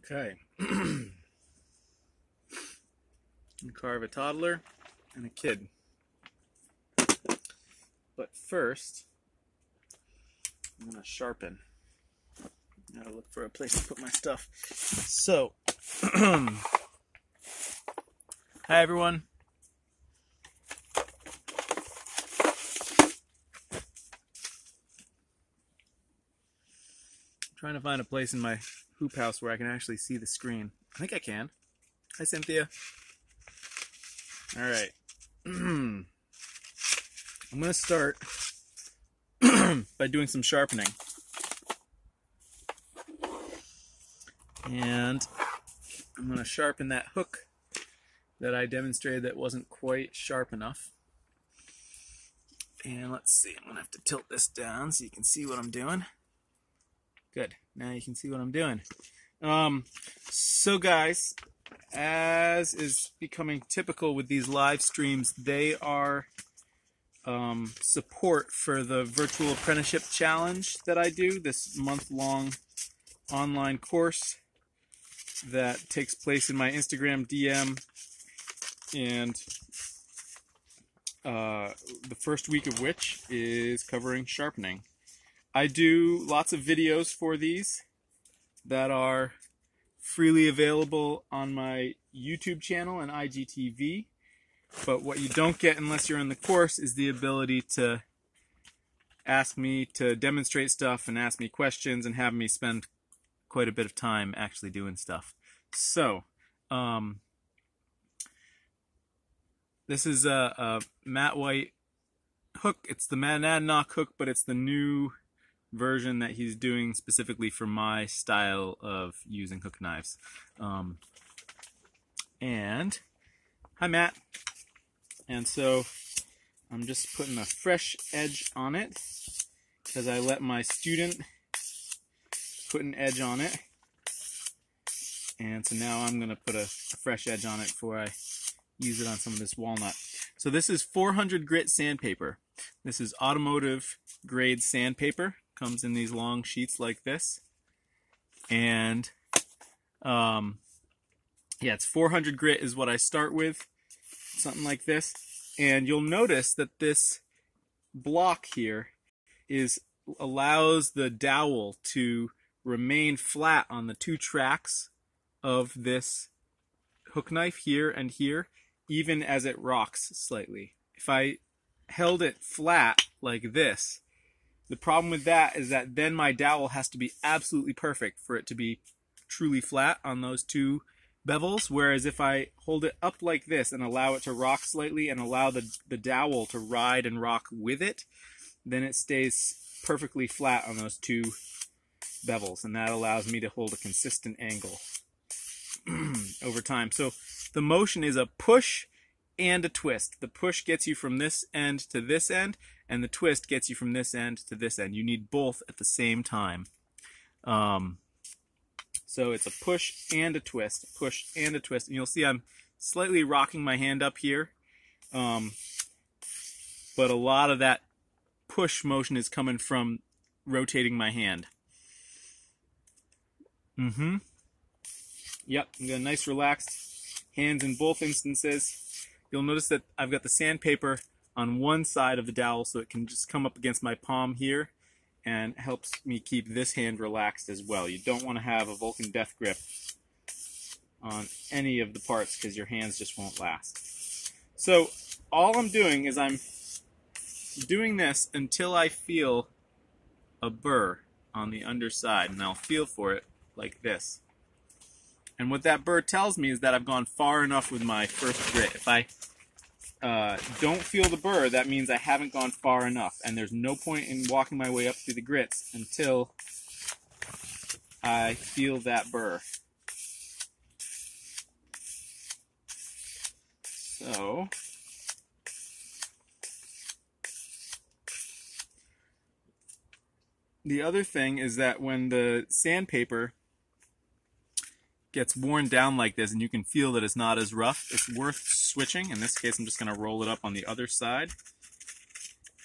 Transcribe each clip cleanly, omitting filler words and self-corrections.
Okay. Carve a toddler and a kid. But first, I'm going to sharpen. Gotta look for a place to put my stuff. So, hi everyone. Trying to find a place in my hoop house where I can actually see the screen. I think I can. Hi, Cynthia. All right. I'm going to start by doing some sharpening. And I'm going to sharpen that hook that I demonstrated that wasn't quite sharp enough. And let's see, I'm going to have to tilt this down so you can see what I'm doing. Good. Now you can see what I'm doing. So guys, as is becoming typical with these live streams, they are support for the virtual apprenticeship challenge that I do, this month-long online course that takes place in my Instagram DM, and the first week of which is covering sharpening. I do lots of videos for these that are freely available on my YouTube channel and IGTV, but what you don't get unless you're in the course is the ability to ask me to demonstrate stuff and ask me questions and have me spend quite a bit of time actually doing stuff. So, this is a matte white hook. It's the Monadnock hook, but it's the new version that he's doing specifically for my style of using hook knives. And hi, Matt. And so I'm just putting a fresh edge on it because I let my student put an edge on it. And so now I'm going to put a fresh edge on it before I use it on some of this walnut. So this is 400 grit sandpaper. This is automotive grade sandpaper. Comes in these long sheets like this. And yeah, it's 400 grit is what I start with. Something like this. And you'll notice that this block here allows the dowel to remain flat on the two tracks of this hook knife here and here, even as it rocks slightly. If I held it flat like this, the problem with that is that then my dowel has to be absolutely perfect for it to be truly flat on those two bevels, whereas if I hold it up like this and allow it to rock slightly and allow the dowel to ride and rock with it, then it stays perfectly flat on those two bevels, and that allows me to hold a consistent angle over time. So the motion is a push and a twist. The push gets you from this end to this end, and the twist gets you from this end to this end. You need both at the same time. So it's a push and a twist, push and a twist. And you'll see I'm slightly rocking my hand up here. But a lot of that push motion is coming from rotating my hand. Yep, I'm got a nice relaxed hands in both instances. You'll notice that I've got the sandpaper on one side of the dowel, so it can just come up against my palm here and helps me keep this hand relaxed as well. You don't want to have a Vulcan death grip on any of the parts because your hands just won't last. So all I'm doing is I'm doing this until I feel a burr on the underside, and I'll feel for it like this. And what that burr tells me is that I've gone far enough with my first grit. If I don't feel the burr, that means I haven't gone far enough. And there's no point in walking my way up through the grits until I feel that burr. So the other thing is that when the sandpaper gets worn down like this and you can feel that it's not as rough, it's worth switching. In this case, I'm just going to roll it up on the other side.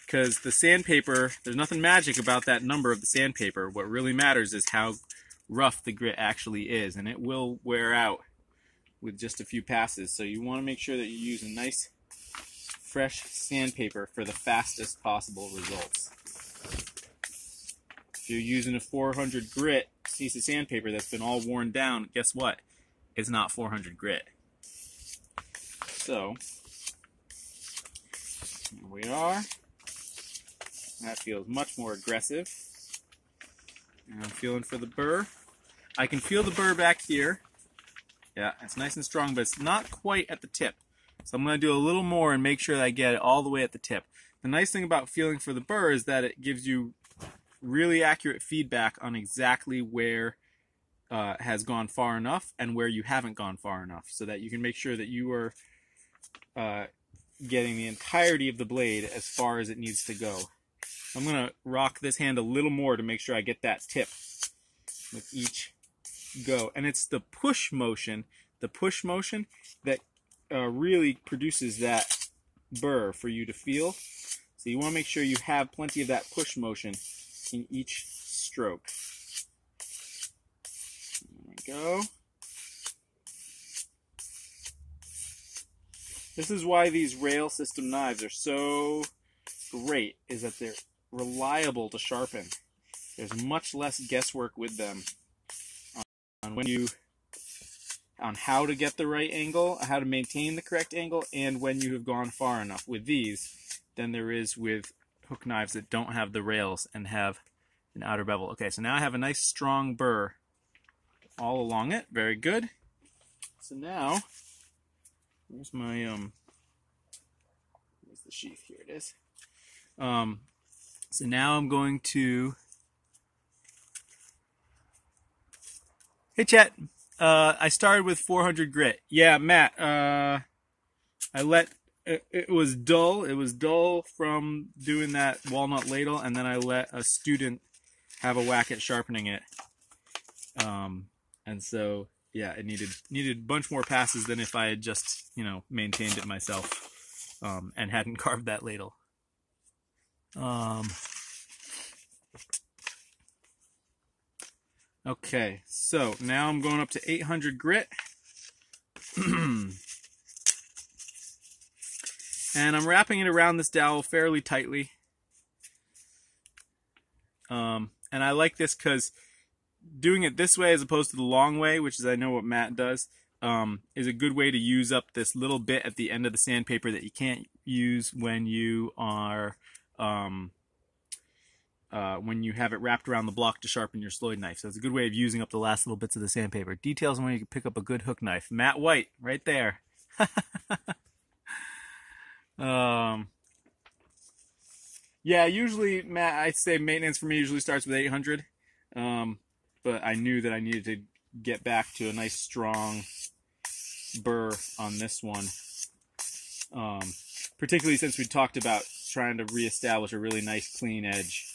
Because the sandpaper, there's nothing magic about that number of the sandpaper. What really matters is how rough the grit actually is, and it will wear out with just a few passes. So you want to make sure that you use a nice fresh sandpaper for the fastest possible results. If you're using a 400 grit piece of sandpaper that's been all worn down, guess what? It's not 400 grit. So here we are. That feels much more aggressive. And I'm feeling for the burr. I can feel the burr back here. Yeah, it's nice and strong, but it's not quite at the tip. So I'm going to do a little more and make sure that I get it all the way at the tip. The nice thing about feeling for the burr is that it gives you really accurate feedback on exactly where has gone far enough and where you haven't gone far enough, so that you can make sure that you are getting the entirety of the blade as far as it needs to go. I'm going to rock this hand a little more to make sure I get that tip with each go. And it's the push motion that really produces that burr for you to feel. So you want to make sure you have plenty of that push motion in each stroke. There we go. This is why these rail system knives are so great, is that they're reliable to sharpen. There's much less guesswork with them on how to get the right angle, how to maintain the correct angle, and when you have gone far enough with these than there is with hook knives that don't have the rails and have an outer bevel. Okay, so now I have a nice strong burr all along it. Very good. So now, where's my where's the sheath? Here it is. So now I'm going to, hey Chet, I started with 400 grit. Yeah, Matt, it was dull. It was dull from doing that walnut ladle, and then I let a student have a whack at sharpening it. And so, yeah, it needed a bunch more passes than if I had just, maintained it myself, and hadn't carved that ladle. Okay, so now I'm going up to 800 grit. And I'm wrapping it around this dowel fairly tightly. And I like this because doing it this way as opposed to the long way, which is I know what Matt does, is a good way to use up this little bit at the end of the sandpaper that you can't use when you are when you have it wrapped around the block to sharpen your Sloyd knife. So it's a good way of using up the last little bits of the sandpaper. Details on when you can pick up a good hook knife. Matt White, right there. Yeah, usually, Matt, I'd say maintenance for me usually starts with 800. But I knew that I needed to get back to a nice strong burr on this one. Particularly since we talked about trying to reestablish a really nice clean edge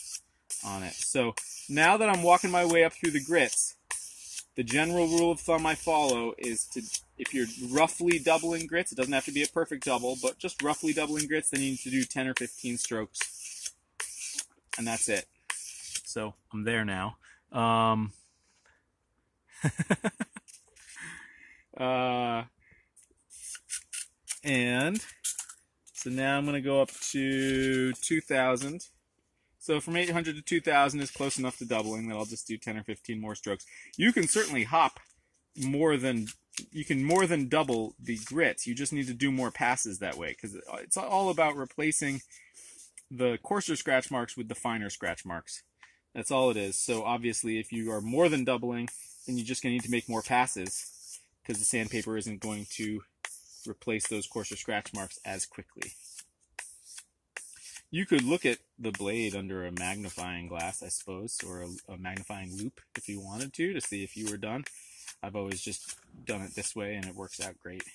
on it. So now that I'm walking my way up through the grits, the general rule of thumb I follow is to, if you're roughly doubling grits, it doesn't have to be a perfect double, but just roughly doubling grits, then you need to do 10 or 15 strokes. And that's it. So I'm there now. And so now I'm going to go up to 2,000. So from 800 to 2,000 is close enough to doubling that I'll just do 10 or 15 more strokes. You can certainly hop more than double the grits. You just need to do more passes that way, because it's all about replacing the coarser scratch marks with the finer scratch marks. That's all it is. So obviously if you are more than doubling, then you're just going to need to make more passes, because the sandpaper isn't going to replace those coarser scratch marks as quickly. You could look at the blade under a magnifying glass, I suppose, or a magnifying loupe if you wanted to see if you were done. I've always just done it this way, and it works out great.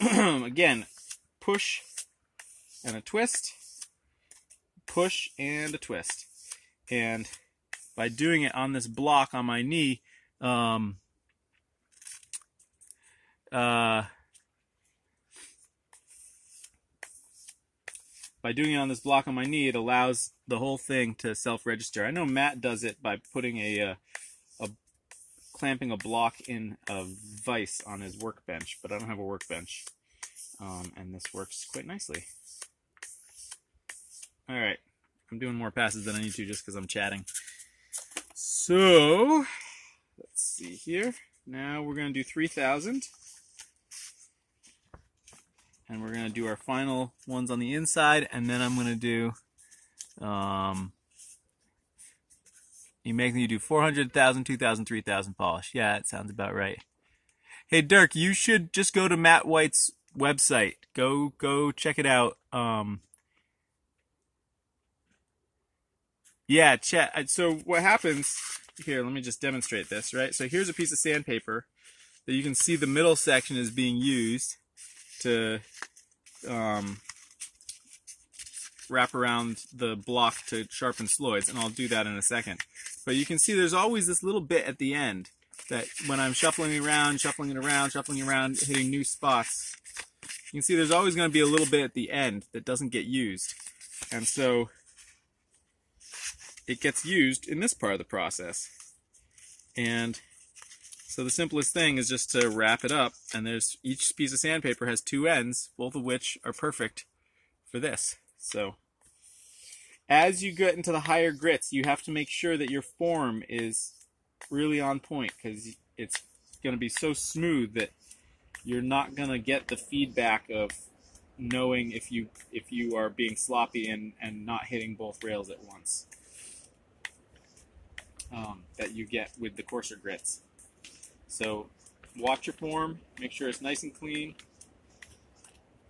Again, push and a twist, push and a twist. And by doing it on this block on my knee, it allows the whole thing to self-register. I know Matt does it by putting a clamping a block in a vise on his workbench, but I don't have a workbench, and this works quite nicely. All right, I'm doing more passes than I need to just because I'm chatting. So let's see here. Now we're going to do 3,000. And we're going to do our final ones on the inside, and then I'm going to do, you make me do 400, 1,000, 2,000, 3,000 polish. Yeah, that sounds about right. Hey, Dirk, you should just go to Matt White's website. Go check it out. Yeah, chat. So what happens here, let me just demonstrate this, right? So here's a piece of sandpaper that you can see the middle section is being used to wrap around the block to sharpen sloids, and I'll do that in a second. But you can see there's always this little bit at the end that when I'm shuffling it around, hitting new spots, you can see there's always going to be a little bit at the end that doesn't get used. And so it gets used in this part of the process. And so the simplest thing is just to wrap it up, and there's each piece of sandpaper has two ends, both of which are perfect for this. So as you get into the higher grits, you have to make sure that your form is really on point, because it's going to be so smooth that you're not going to get the feedback of knowing if you are being sloppy and not hitting both rails at once that you get with the coarser grits. So watch your form, make sure it's nice and clean.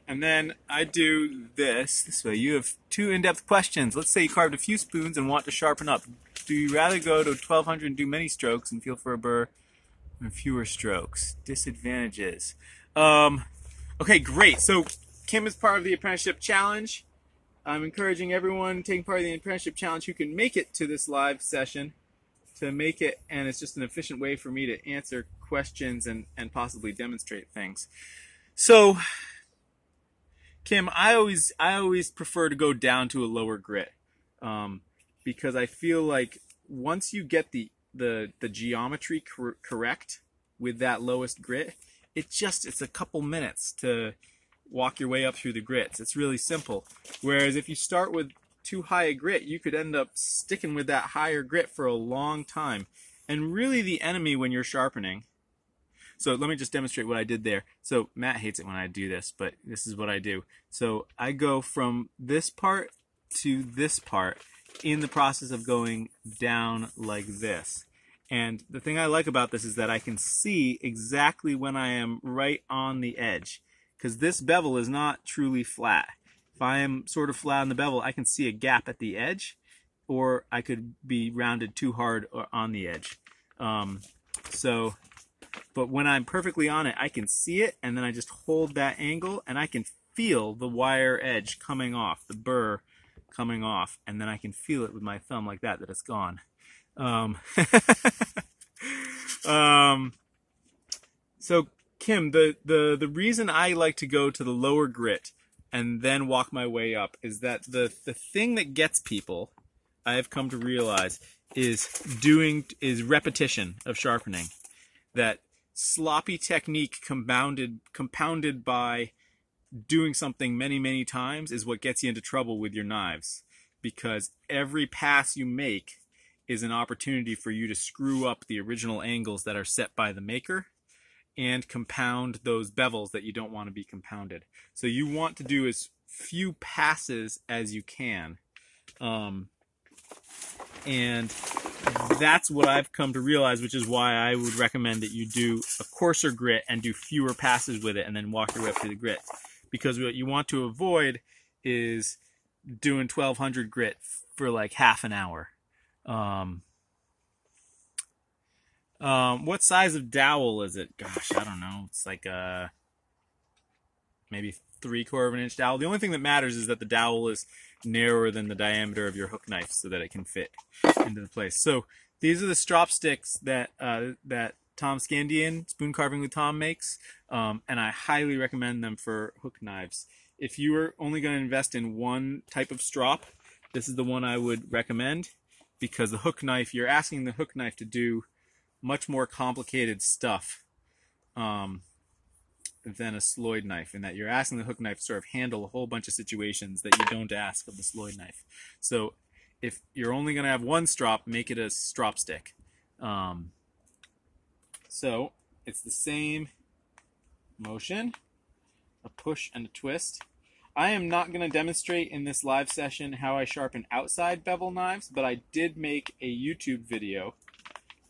And then I do this way. You have two in-depth questions. Let's say you carved a few spoons and want to sharpen up. Do you rather go to 1,200 and do many strokes and feel for a burr, or fewer strokes? Disadvantages. Okay, great. So Kim is part of the apprenticeship challenge. I'm encouraging everyone taking part of the apprenticeship challenge who can make it to this live session to make it, and it's just an efficient way for me to answer questions and possibly demonstrate things. So Kim, I always prefer to go down to a lower grit, because I feel like once you get the geometry correct with that lowest grit, it's a couple minutes to walk your way up through the grits. It's really simple. Whereas if you start with too high a grit, you could end up sticking with that higher grit for a long time. And really the enemy when you're sharpening. So let me just demonstrate what I did there. So Matt hates it when I do this, but this is what I do. So I go from this part to this part in the process of going down like this. And the thing I like about this is that I can see exactly when I am right on the edge, because this bevel is not truly flat. If I am sort of flat on the bevel, I can see a gap at the edge, or I could be rounded too hard on the edge. But when I'm perfectly on it, I can see it, and then I just hold that angle, and I can feel the wire edge coming off, the burr coming off, and then I can feel it with my thumb like that it's gone. So Kim, the reason I like to go to the lower grit and then walk my way up is that the thing that gets people, I have come to realize, is repetition of sharpening. That sloppy technique compounded by doing something many, many times is what gets you into trouble with your knives, because every pass you make is an opportunity for you to screw up the original angles that are set by the maker and compound those bevels that you don't want to be compounded. So you want to do as few passes as you can. And that's what I've come to realize, which is why I would recommend that you do a coarser grit and do fewer passes with it and then walk your way up to the grit. Because what you want to avoid is doing 1,200 grit for like half an hour. What size of dowel is it? Gosh, I don't know. It's like maybe 3/4 of an inch dowel. The only thing that matters is that the dowel is narrower than the diameter of your hook knife so that it can fit into the place. So these are the strop sticks that Tom Scandian, Spoon Carving with Tom, makes, and I highly recommend them for hook knives. If you are only going to invest in one type of strop, this is the one I would recommend, because the hook knife, you're asking the hook knife to do much more complicated stuff than a sloyd knife, in that you're asking the hook knife to sort of handle a whole bunch of situations that you don't ask of the sloyd knife. So if you're only going to have one strop, make it a strop stick. So it's the same motion, a push and a twist. I am not going to demonstrate in this live session how I sharpen outside bevel knives, but I did make a YouTube video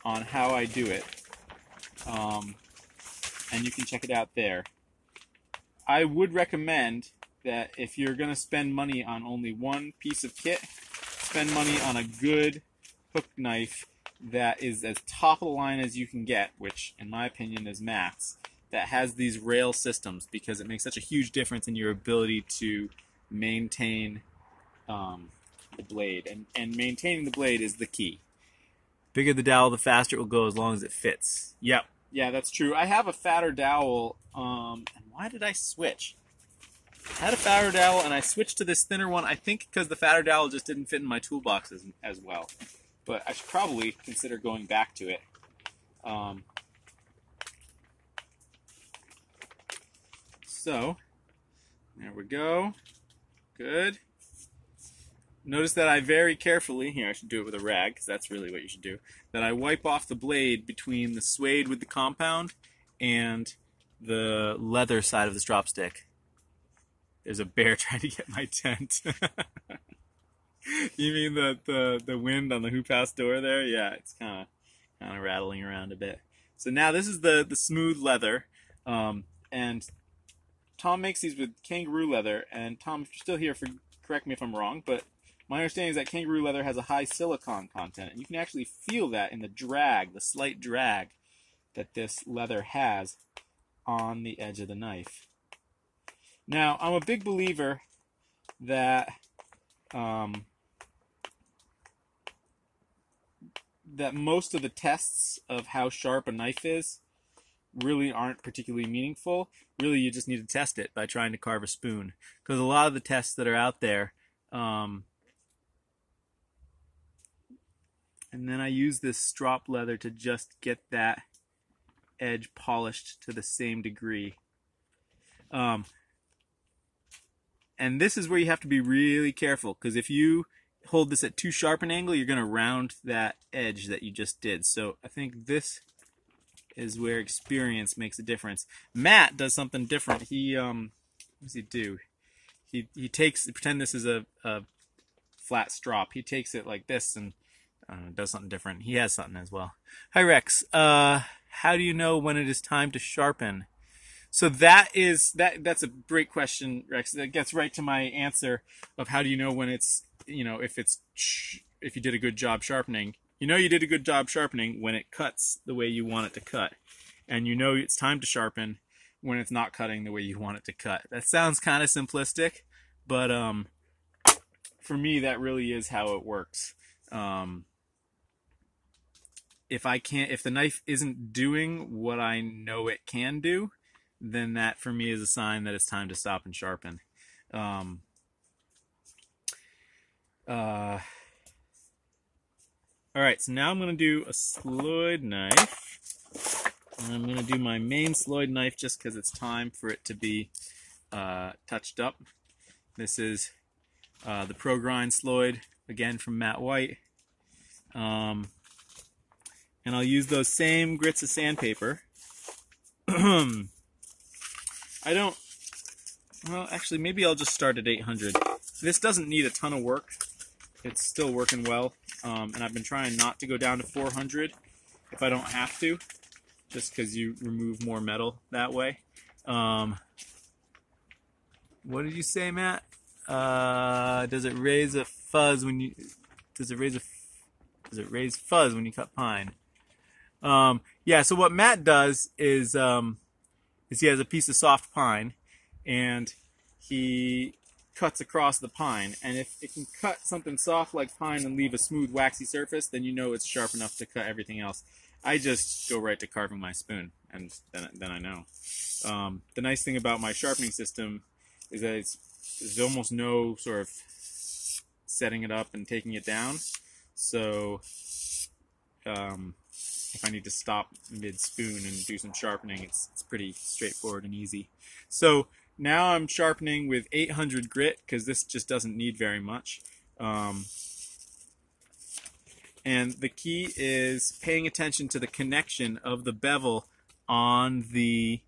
on how I do it, and you can check it out there. I would recommend that if you're going to spend money on only one piece of kit, spend money on a good hook knife that is as top of the line as you can get, which in my opinion is Matt's, that has these rail systems, because it makes such a huge difference in your ability to maintain the blade. And maintaining the blade is the key. Bigger the dowel, the faster it will go, as long as it fits. Yep. Yeah, that's true. I have a fatter dowel. And why did I switch? I had a fatter dowel, and I switched to this thinner one, I think because the fatter dowel just didn't fit in my toolbox as well. But I should probably consider going back to it. So, there we go. Good. Notice that I very carefully, here I should do it with a rag, because that's really what you should do, that I wipe off the blade between the suede with the compound and the leather side of the strop stick. There's a bear trying to get my tent. You mean the wind on the hoop house door there? Yeah, it's kind of rattling around a bit. So now this is the smooth leather, and Tom makes these with kangaroo leather. And Tom, if you're still here, correct me if I'm wrong, but my understanding is that kangaroo leather has a high silicone content, and you can actually feel that in the drag, the slight drag that this leather has on the edge of the knife. Now, I'm a big believer that that most of the tests of how sharp a knife is really aren't particularly meaningful. Really, you just need to test it by trying to carve a spoon, because a lot of the tests that are out there, and then I use this strop leather to just get that edge polished to the same degree. And this is where you have to be really careful, because if you hold this at too sharp an angle, you're going to round that edge that you just did. So I think this is where experience makes a difference. Matt does something different. He what does he do? He takes, pretend this is a flat strop. He takes it like this and does something different. He has something as well. Hi Rex. How do you know when it is time to sharpen? So that's a great question, Rex. That gets right to my answer of how do you know when it's, if you did a good job sharpening. You know you did a good job sharpening when it cuts the way you want it to cut. And you know it's time to sharpen when it's not cutting the way you want it to cut. That sounds kind of simplistic, but for me that really is how it works. If the knife isn't doing what I know it can do, then that for me is a sign that it's time to stop and sharpen. Alright, so now I'm going to do a sloyd knife. And I'm going to do my main sloyd knife just because it's time for it to be touched up. This is the Pro Grind sloyd, again from Matt White. And I'll use those same grits of sandpaper. Well, actually, maybe I'll just start at 800. This doesn't need a ton of work. It's still working well. And I've been trying not to go down to 400 if I don't have to, just because you remove more metal that way. What did you say, Matt? Does it raise a fuzz when you... Does it raise fuzz when you cut pine? Yeah, so what Matt does is he has a piece of soft pine, and he cuts across the pine. And if it can cut something soft like pine and leave a smooth, waxy surface, then you know it's sharp enough to cut everything else. I just go right to carving my spoon, and then I know. The nice thing about my sharpening system is that there's almost no sort of setting it up and taking it down. So if I need to stop mid-spoon and do some sharpening, it's pretty straightforward and easy. So now I'm sharpening with 800 grit because this just doesn't need very much. And the key is paying attention to the connection of the bevel on the...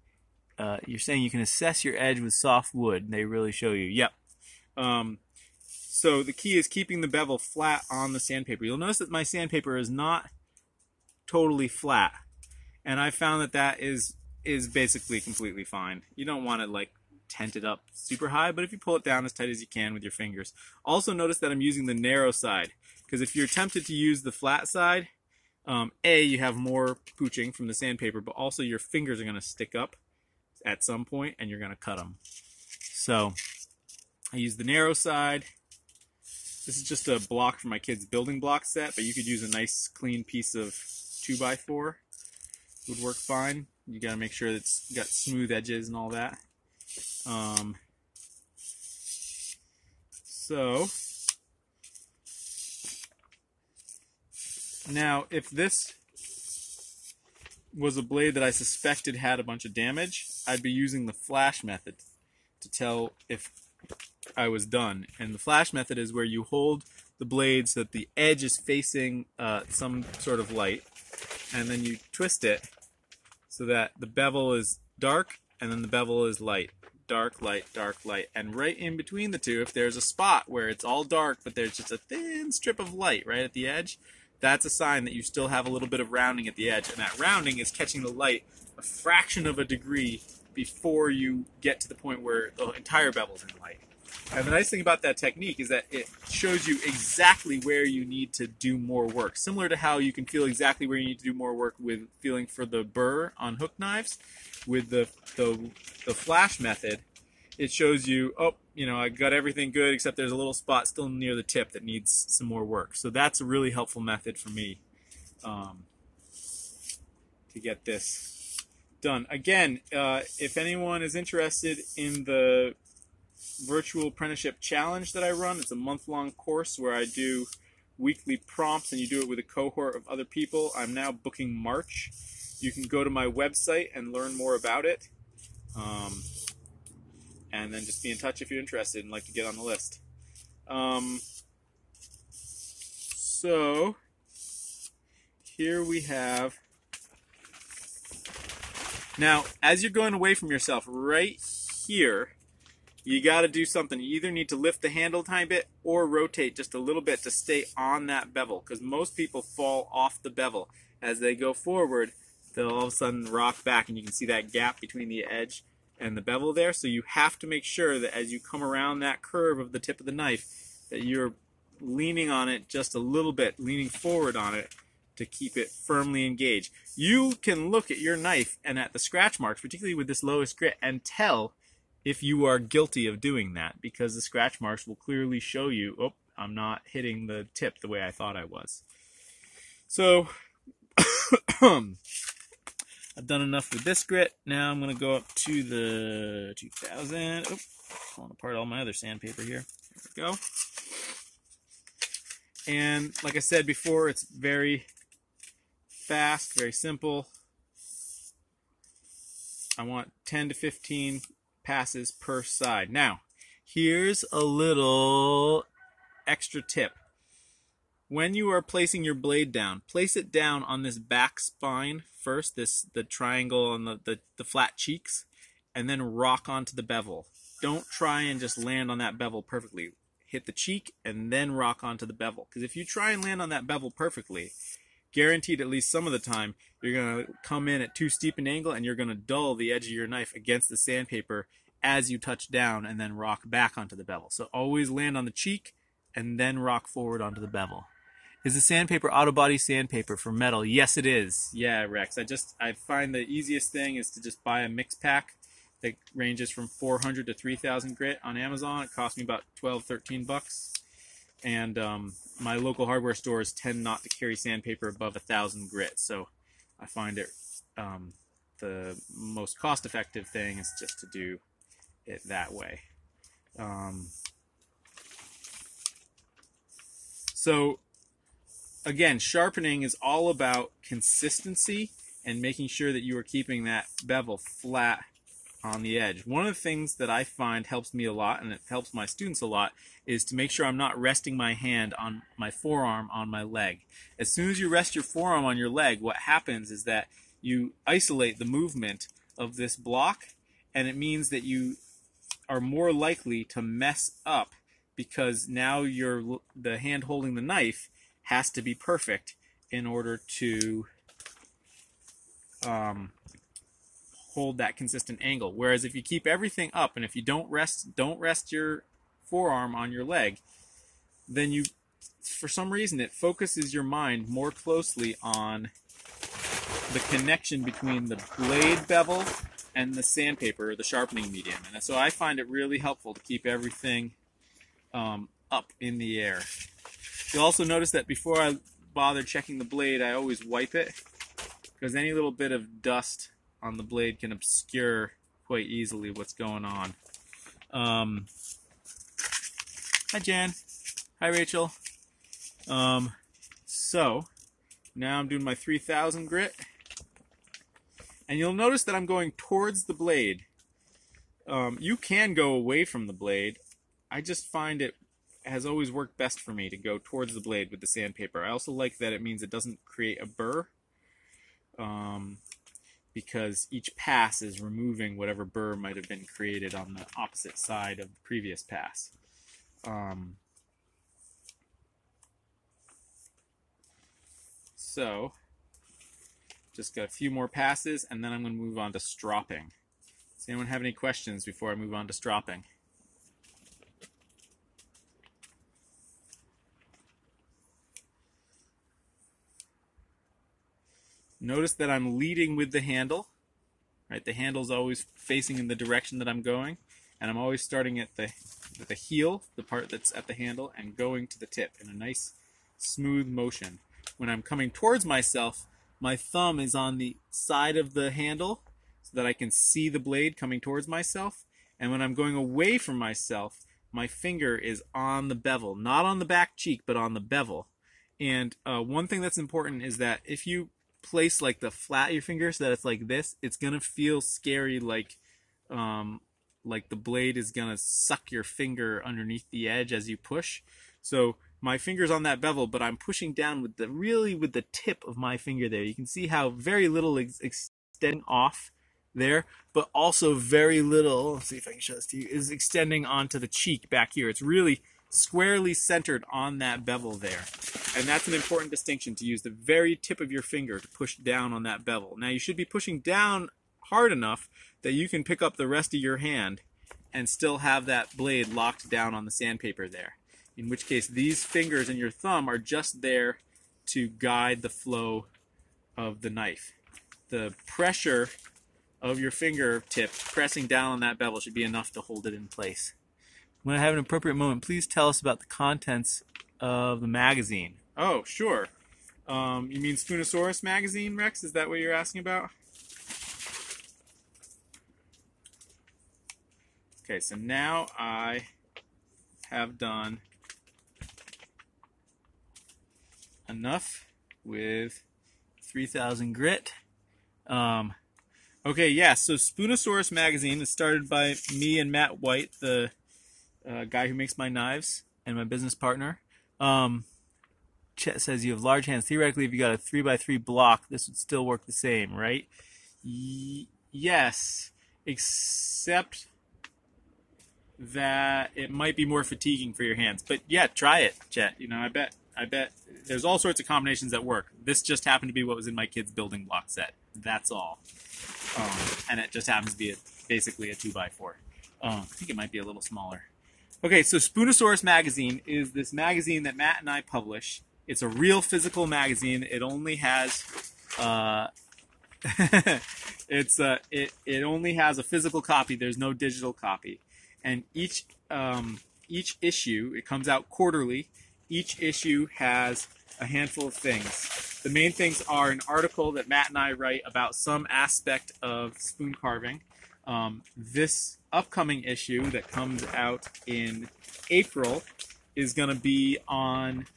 you're saying you can assess your edge with soft wood. They really show you. Yep. So the key is keeping the bevel flat on the sandpaper. You'll notice that my sandpaper is not totally flat, and I found that that is basically completely fine. You don't want to like tent it up super high, but if you pull it down as tight as you can with your fingers. Also notice that I'm using the narrow side, because if you're tempted to use the flat side, you have more pooching from the sandpaper, but also your fingers are going to stick up at some point and you're going to cut them. So I use the narrow side. This is just a block for my kids' building block set, but you could use a nice clean piece of 2x4. Would work fine. You got to make sure it's got smooth edges and all that. So now if this was a blade that I suspected had a bunch of damage, I'd be using the flash method to tell if I was done. And the flash method is where you hold the blade so that the edge is facing some sort of light, and then you twist it so that the bevel is dark and then the bevel is light. Dark, light, dark, light. And right in between the two, if there's a spot where it's all dark but there's just a thin strip of light right at the edge, that's a sign that you still have a little bit of rounding at the edge. And that rounding is catching the light a fraction of a degree before you get to the point where the entire bevel's in light. And the nice thing about that technique is that it shows you exactly where you need to do more work. Similar to how you can feel exactly where you need to do more work with feeling for the burr on hook knives, with the flash method, it shows you, oh, I got everything good except there's a little spot still near the tip that needs some more work. So that's a really helpful method for me to get this done. Again, if anyone is interested in the virtual apprenticeship challenge that I run, it's a month-long course where I do weekly prompts and you do it with a cohort of other people. I'm now booking March. You can go to my website and learn more about it. And then just be in touch if you're interested and like to get on the list. So here we have. Now, as you're going away from yourself, right here, you got to do something. You either need to lift the handle a tiny bit or rotate just a little bit to stay on that bevel, because most people fall off the bevel. As they go forward, they'll all of a sudden rock back, and you can see that gap between the edge and the bevel there. So you have to make sure that as you come around that curve of the tip of the knife, that you're leaning on it just a little bit, leaning forward on it to keep it firmly engaged. You can look at your knife and at the scratch marks, particularly with this lowest grit, and tell if you are guilty of doing that, because the scratch marks will clearly show you, oh, I'm not hitting the tip the way I thought I was. So I've done enough with this grit. Now I'm going to go up to the 2000. Oh, pulling apart all my other sandpaper here. There we go. And like I said before, it's very fast, very simple. I want 10 to 15 passes per side. Now, here's a little extra tip. When you are placing your blade down, place it down on this back spine first, the triangle on the flat cheeks, and then rock onto the bevel. Don't try and just land on that bevel perfectly. Hit the cheek and then rock onto the bevel. Because if you try and land on that bevel perfectly, guaranteed at least some of the time, you're going to come in at too steep an angle and you're going to dull the edge of your knife against the sandpaper as you touch down and then rock back onto the bevel. So always land on the cheek and then rock forward onto the bevel. Is the sandpaper auto body sandpaper for metal? Yes, it is. Yeah, Rex. I find the easiest thing is to just buy a mix pack that ranges from 400 to 3,000 grit on Amazon. It cost me about $12-13. And my local hardware stores tend not to carry sandpaper above 1,000 grit. So I find it the most cost-effective thing is just to do it that way. So again, sharpening is all about consistency and making sure that you are keeping that bevel flat on the edge. One of the things that I find helps me a lot, and it helps my students a lot, is to make sure I'm not resting my hand on my forearm on my leg. As soon as you rest your forearm on your leg, what happens is that you isolate the movement of this block, and it means that you are more likely to mess up because now the hand holding the knife has to be perfect in order to hold that consistent angle. Whereas if you keep everything up and if you don't rest your forearm on your leg, then you, for some reason, it focuses your mind more closely on the connection between the blade bevel and the sandpaper or the sharpening medium. And so I find it really helpful to keep everything up in the air. You'll also notice that before I bother checking the blade, I always wipe it, because any little bit of dust on the blade can obscure quite easily what's going on. Hi Jan. Hi Rachel. So now I'm doing my 3000 grit, and you'll notice that I'm going towards the blade. You can go away from the blade. I just find it has always worked best for me to go towards the blade with the sandpaper. I also like that it means it doesn't create a burr, because each pass is removing whatever burr might have been created on the opposite side of the previous pass. So just got a few more passes, and then I'm going to move on to stropping. Does anyone have any questions before I move on to stropping? Notice that I'm leading with the handle. Right, the handle's always facing in the direction that I'm going, and I'm always starting at the heel, the part that's at the handle, and going to the tip in a nice, smooth motion. When I'm coming towards myself, my thumb is on the side of the handle so that I can see the blade coming towards myself. And when I'm going away from myself, my finger is on the bevel, not on the back cheek, but on the bevel. And one thing that's important is that if you place like the flat of your finger so that it's like this, it's gonna feel scary, like the blade is gonna suck your finger underneath the edge as you push. So my finger's on that bevel, but I'm pushing down with the tip of my finger there. You can see how very little extending off there, but also very little, let's see if I can show this to you, is extending onto the cheek back here. It's really squarely centered on that bevel there. And that's an important distinction, to use the very tip of your finger to push down on that bevel. Now you should be pushing down hard enough that you can pick up the rest of your hand and still have that blade locked down on the sandpaper there. In which case these fingers and your thumb are just there to guide the flow of the knife. The pressure of your fingertip pressing down on that bevel should be enough to hold it in place. When I have an appropriate moment, please tell us about the contents of the magazine. Oh, sure. You mean Spoonosaurus magazine, Rex? Is that what you're asking about? Okay, so now I have done enough with 3000 grit. Okay, yeah, so Spoonosaurus magazine is started by me and Matt White, the guy who makes my knives, and my business partner. Chet says you have large hands. Theoretically, if you got a 3x3 block, this would still work the same, right? Yes, except that it might be more fatiguing for your hands. But yeah, try it, Chet. You know, I bet there's all sorts of combinations that work. This just happened to be what was in my kid's building block set. That's all. And it just happens to be basically a 2x4. I think it might be a little smaller. Okay, so Spoonosaurus magazine is this magazine that Matt and I publish. It's a real physical magazine. It only has it only has a physical copy. There's no digital copy. And each issue, it comes out quarterly. Each issue has a handful of things. The main things are an article that Matt and I write about some aspect of spoon carving. This upcoming issue that comes out in April is going to be on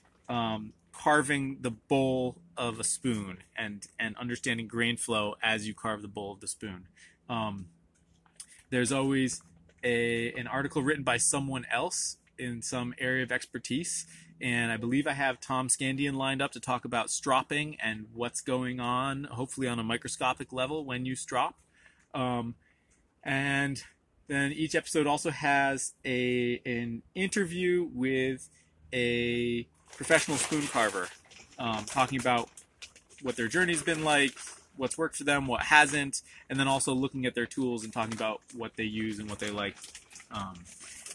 carving the bowl of a spoon and understanding grain flow as you carve the bowl of the spoon. There's always an article written by someone else in some area of expertise, and I believe I have Tom Scandian lined up to talk about stropping and what's going on, hopefully on a microscopic level when you strop. And then each episode also has an interview with a professional spoon carver, talking about what their journey's been like, what's worked for them, what hasn't, and then also looking at their tools and talking about what they use and what they like.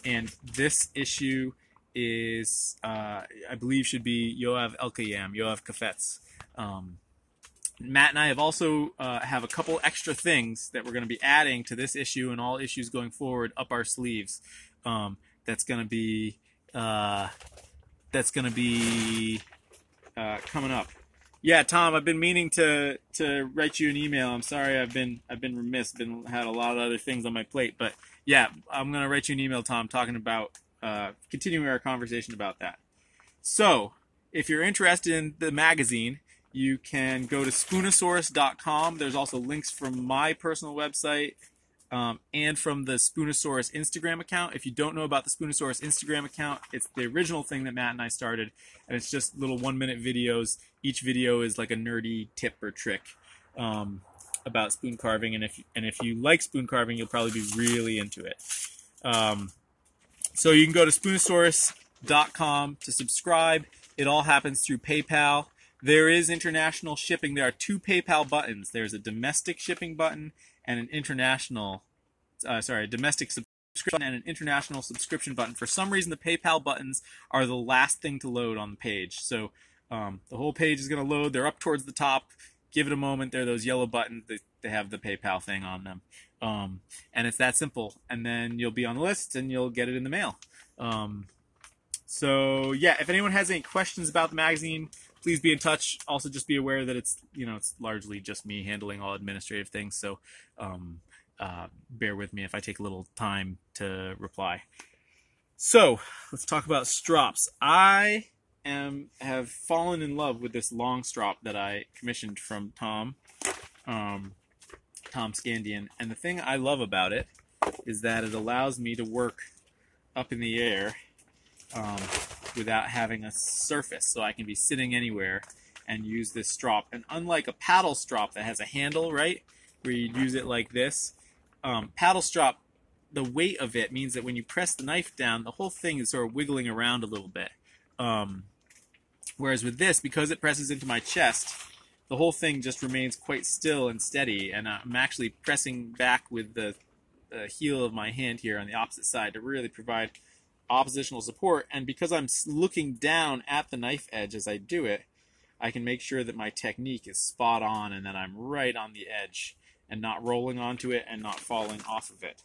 And this issue is, I believe, should be Yoav Elkayam, Yoav Kafetz. Matt and I have also have a couple extra things that we're going to be adding to this issue and all issues going forward up our sleeves. That's going to be coming up. Yeah, Tom, I've been meaning to write you an email. I'm sorry, I've been remiss. Had a lot of other things on my plate, but yeah, I'm gonna write you an email, Tom, talking about continuing our conversation about that. So, if you're interested in the magazine, you can go to spoonosaurus.com. There's also links from my personal website and from the Spoonosaurus Instagram account. If you don't know about the Spoonosaurus Instagram account, it's the original thing that Matt and I started, and it's just little 1-minute videos. Each video is like a nerdy tip or trick about spoon carving, and if you like spoon carving, you'll probably be really into it. So you can go to spoonosaurus.com to subscribe. It all happens through PayPal. There is international shipping. There are 2 PayPal buttons. There's a domestic shipping button and an international, domestic subscription and an international subscription button. For some reason, the PayPal buttons are the last thing to load on the page. So the whole page is going to load. They're up towards the top. Give it a moment. They're those yellow buttons. They have the PayPal thing on them. And it's that simple. And then you'll be on the list and you'll get it in the mail. So yeah, if anyone has any questions about the magazine, please be in touch. Also, just be aware that it's largely just me handling all administrative things. So bear with me if I take a little time to reply. So let's talk about strops. I have fallen in love with this long strop that I commissioned from Tom Scandian. And the thing I love about it is that it allows me to work up in the air without having a surface, so I can be sitting anywhere and use this strop. And unlike a paddle strop that has a handle, right, where you'd use it like this, paddle strop, the weight of it means that when you press the knife down, the whole thing is sort of wiggling around a little bit. Whereas with this, because it presses into my chest, the whole thing just remains quite still and steady, and I'm actually pressing back with the heel of my hand here on the opposite side to really provide oppositional support. And because I'm looking down at the knife edge as I do it, I can make sure that my technique is spot on and that I'm right on the edge and not rolling onto it and not falling off of it.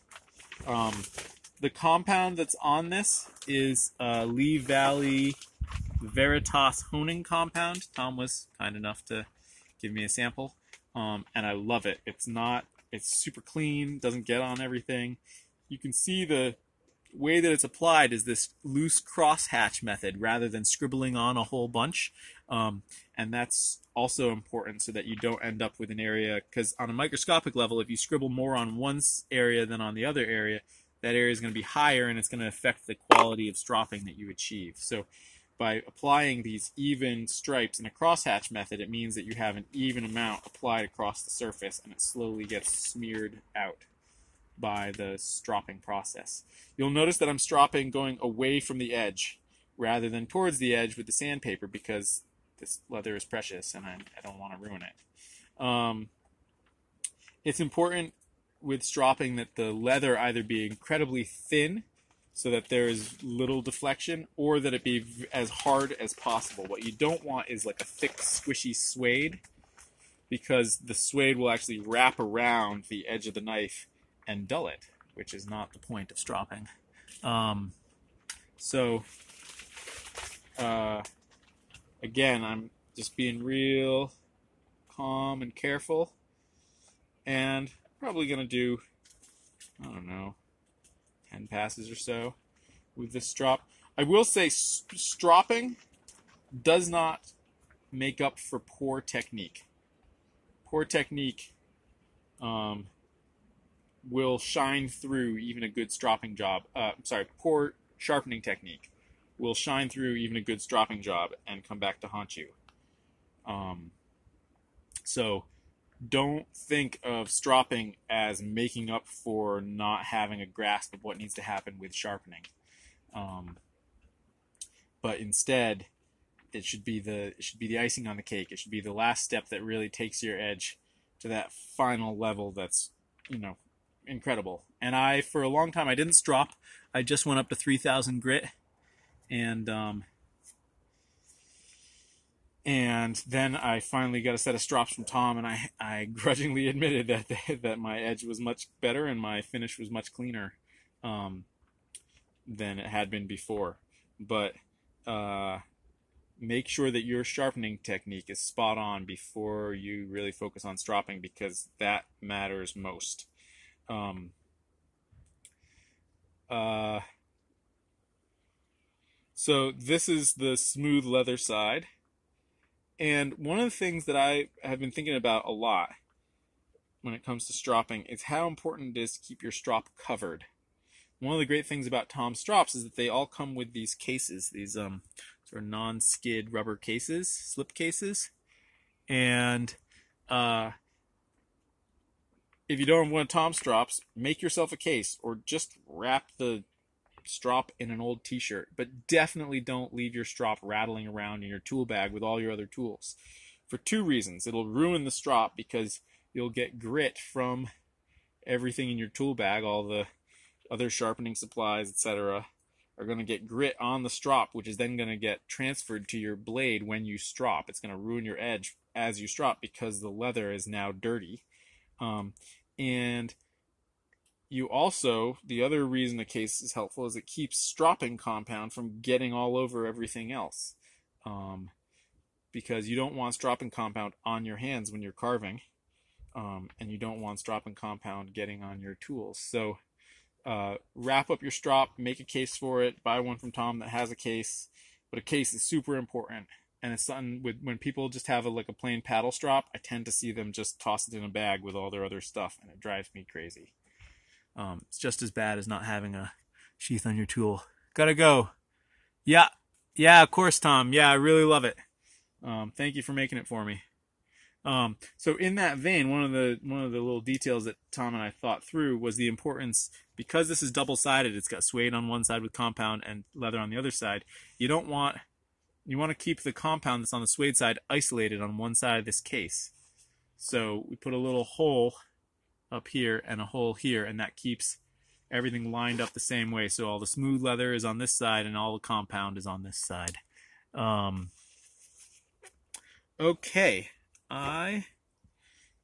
The compound that's on this is Lee Valley Veritas honing compound. Tom was kind enough to give me a sample, and I love it. It's super clean, doesn't get on everything. You can see the way that it's applied is this loose crosshatch method rather than scribbling on a whole bunch, and that's also important so that you don't end up with an area, because on a microscopic level, if you scribble more on one area than on the other area, that area is going to be higher and it's going to affect the quality of stropping that you achieve. So by applying these even stripes in a crosshatch method, it means that you have an even amount applied across the surface and it slowly gets smeared out by the stropping process. You'll notice that I'm stropping going away from the edge rather than towards the edge with the sandpaper, because this leather is precious and I don't want to ruin it. It's important with stropping that the leather either be incredibly thin so that there is little deflection, or that it be as hard as possible. What you don't want is like a thick, squishy suede, because the suede will actually wrap around the edge of the knife and dull it, which is not the point of stropping. Again, I'm just being real calm and careful, and probably going to do, I don't know, 10 passes or so with this strop. I will say stropping does not make up for poor technique. Poor technique will shine through even a good stropping job. Poor sharpening technique will shine through even a good stropping job and come back to haunt you. So don't think of stropping as making up for not having a grasp of what needs to happen with sharpening. But instead, it should be the icing on the cake. It should be the last step that really takes your edge to that final level that's, incredible. And for a long time, I didn't strop. I just went up to 3,000 grit, and then I finally got a set of strops from Tom, and I grudgingly admitted that my edge was much better and my finish was much cleaner than it had been before. But make sure that your sharpening technique is spot on before you really focus on stropping, because that matters most. So this is the smooth leather side. And one of the things that I have been thinking about a lot when it comes to stropping is how important it is to keep your strop covered. One of the great things about Tom strops is that they all come with these cases, these sort of non-skid rubber cases, slip cases. And if you don't have one of Tom strops, make yourself a case, or just wrap the strop in an old t-shirt. But definitely don't leave your strop rattling around in your tool bag with all your other tools. For two reasons. It'll ruin the strop because you'll get grit from everything in your tool bag. All the other sharpening supplies, etc., are going to get grit on the strop, which is then going to get transferred to your blade when you strop. It's going to ruin your edge as you strop because the leather is now dirty. And you also, the other reason the case is helpful is it keeps stropping compound from getting all over everything else. Because you don't want stropping compound on your hands when you're carving. And you don't want stropping compound getting on your tools. So wrap up your strop, make a case for it, buy one from Tom that has a case. But a case is super important. And it's something when people just have a plain paddle strop, I tend to see them just toss it in a bag with all their other stuff, and it drives me crazy. It's just as bad as not having a sheath on your tool. Gotta go. Yeah, of course, Tom. Yeah, I really love it. Thank you for making it for me. So in that vein, one of the little details that Tom and I thought through was the importance, because this is double-sided, it's got suede on one side with compound and leather on the other side. You want to keep the compound that's on the suede side isolated on one side of this case. So we put a little hole up here and a hole here, and that keeps everything lined up the same way. So all the smooth leather is on this side and all the compound is on this side. Okay, I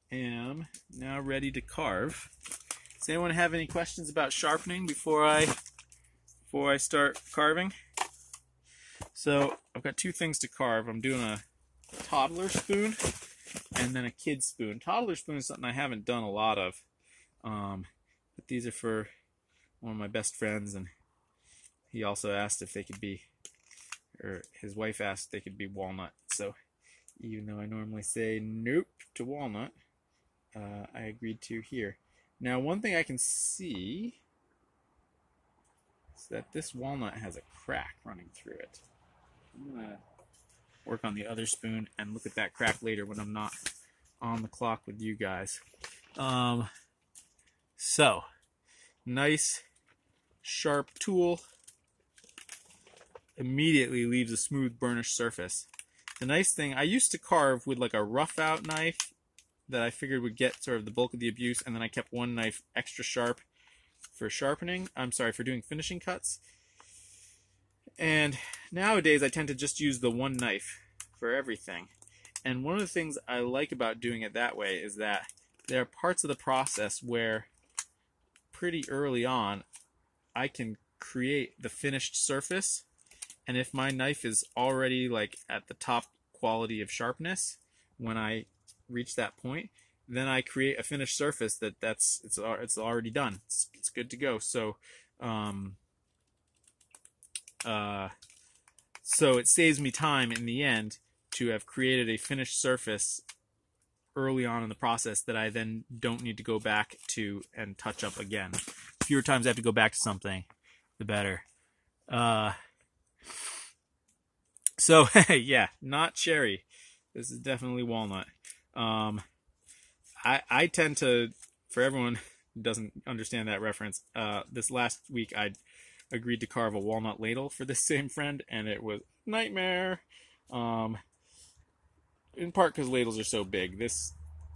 am now ready to carve. Does anyone have any questions about sharpening before I start carving? So I've got two things to carve. I'm doing a toddler spoon and then a kid spoon. Toddler spoon is something I haven't done a lot of, but these are for one of my best friends, and he also asked if they could be, or his wife asked if they could be walnut. So even though I normally say nope to walnut, I agreed to here. Now one thing I can see is that this walnut has a crack running through it. I'm going to work on the other spoon and look at that crack later when I'm not on the clock with you guys. So, nice sharp tool immediately leaves a smooth burnished surface. The nice thing, I used to carve with a rough out knife that I figured would get sort of the bulk of the abuse, and then I kept one knife extra sharp for sharpening. For doing finishing cuts. And nowadays I tend to just use the one knife for everything. And one of the things I like about doing it that way is that there are parts of the process where pretty early on I can create the finished surface, and if my knife is already at the top quality of sharpness when I reach that point, then I create a finished surface it's already done. It's good to go. So So it saves me time in the end to have created a finished surface early on in the process that I then don't need to go back to and touch up again. The fewer times I have to go back to something, the better. So yeah, not cherry. This is definitely walnut. I tend to, for everyone who doesn't understand that reference, this last week I agreed to carve a walnut ladle for this same friend, and it was a nightmare. In part because ladles are so big. This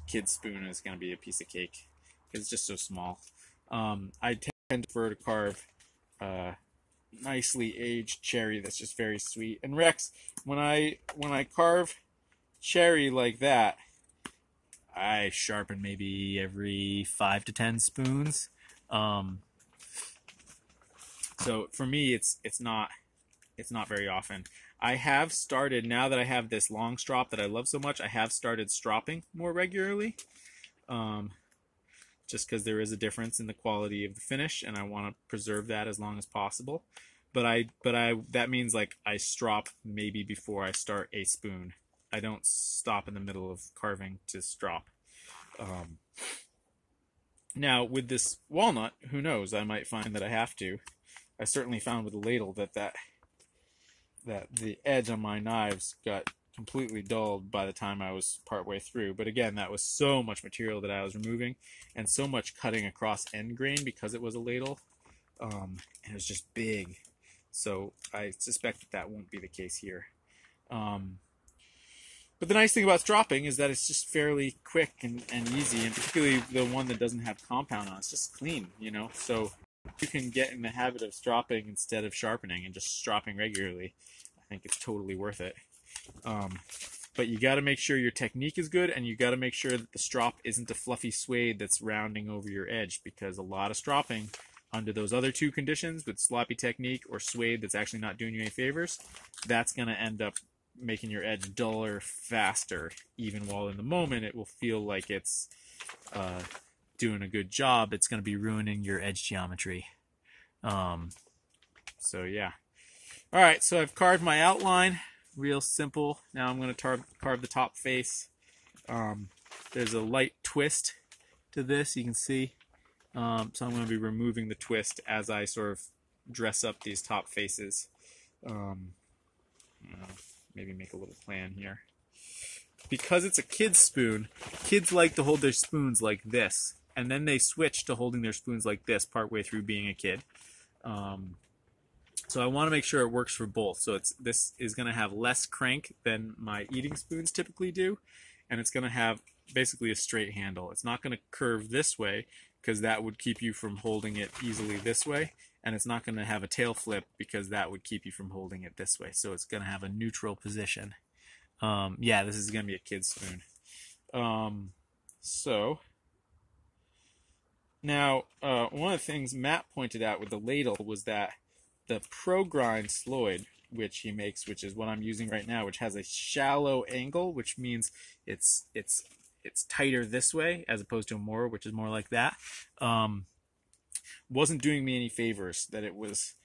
kid's spoon is going to be a piece of cake. It's just so small. I tend to prefer to carve nicely aged cherry that's just very sweet. And Rex, when I carve cherry like that, I sharpen maybe every 5 to 10 spoons. So for me, it's not very often. I have started, now that I have this long strop that I love so much, I have started stropping more regularly. Just because there is a difference in the quality of the finish, and I want to preserve that as long as possible. But that means like I strop maybe before I start a spoon. I don't stop in the middle of carving to strop. Now with this walnut, who knows? I might find that I have to. I certainly found with the ladle that the edge on my knives got completely dulled by the time I was partway through. But again, that was so much material that I was removing, and so much cutting across end grain because it was a ladle, and it was just big. So I suspect that won't be the case here. But the nice thing about stropping is that it's just fairly quick and easy, and particularly the one that doesn't have compound on. It's just clean, you know. So you can get in the habit of stropping instead of sharpening and just stropping regularly. I think it's totally worth it. But you got to make sure your technique is good, and you got to make sure that the strop isn't a fluffy suede that's rounding over your edge, because a lot of stropping under those other two conditions, with sloppy technique or suede that's actually not doing you any favors, that's going to end up making your edge duller faster, even while in the moment it will feel like it's doing a good job. It's going to be ruining your edge geometry. So yeah. All right, so I've carved my outline, real simple. Now I'm going to carve the top face. There's a light twist to this, you can see. So I'm going to be removing the twist as I sort of dress up these top faces. Maybe make a little plan here. Because it's a kid's spoon, kids like to hold their spoons like this, and then they switch to holding their spoons like this partway through being a kid. So I want to make sure it works for both. So this is going to have less crank than my eating spoons typically do, and it's going to have basically a straight handle. It's not going to curve this way, because that would keep you from holding it easily this way, and it's not going to have a tail flip because that would keep you from holding it this way. So it's going to have a neutral position. Yeah, this is going to be a kid's spoon. So now one of the things Matt pointed out with the ladle was that the Pro Grind Sloyd, which he makes, which is what I'm using right now, which has a shallow angle, which means it's tighter this way as opposed to a Mora, which is more like that, wasn't doing me any favors. That it was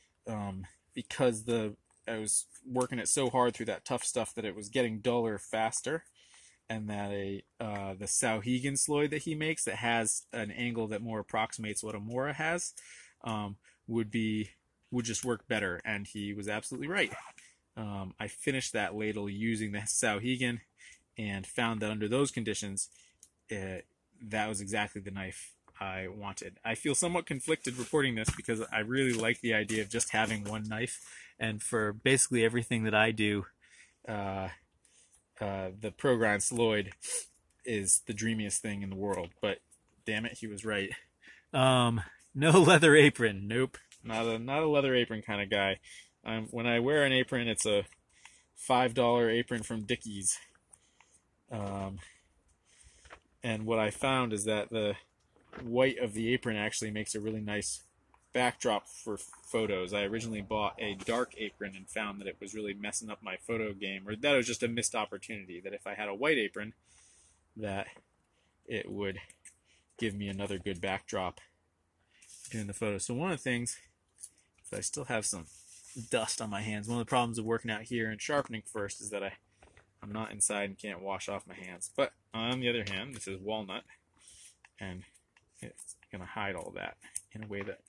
because I was working it so hard through that tough stuff that it was getting duller faster, and that the Sauhegan Sloyd that he makes that has an angle that more approximates what a Mora has would just work better, and he was absolutely right. I finished that ladle using the Sauhegan and found that under those conditions, that was exactly the knife I wanted. I feel somewhat conflicted reporting this because I really like the idea of just having one knife, and for basically everything that I do, the Pro Grind Sloyd is the dreamiest thing in the world. But damn it, he was right. No leather apron. Nope. Not a leather apron kind of guy. When I wear an apron, it's a $5 apron from Dickies. And what I found is that the white of the apron actually makes a really nice backdrop for photos. I originally bought a dark apron and found that it was really messing up my photo game, or that it was just a missed opportunity, that if I had a white apron, that it would give me another good backdrop doing the photos. So one of the things, I still have some dust on my hands. One of the problems of working out here and sharpening first is that I'm not inside and can't wash off my hands. But on the other hand, this is walnut, and it's going to hide all that in a way that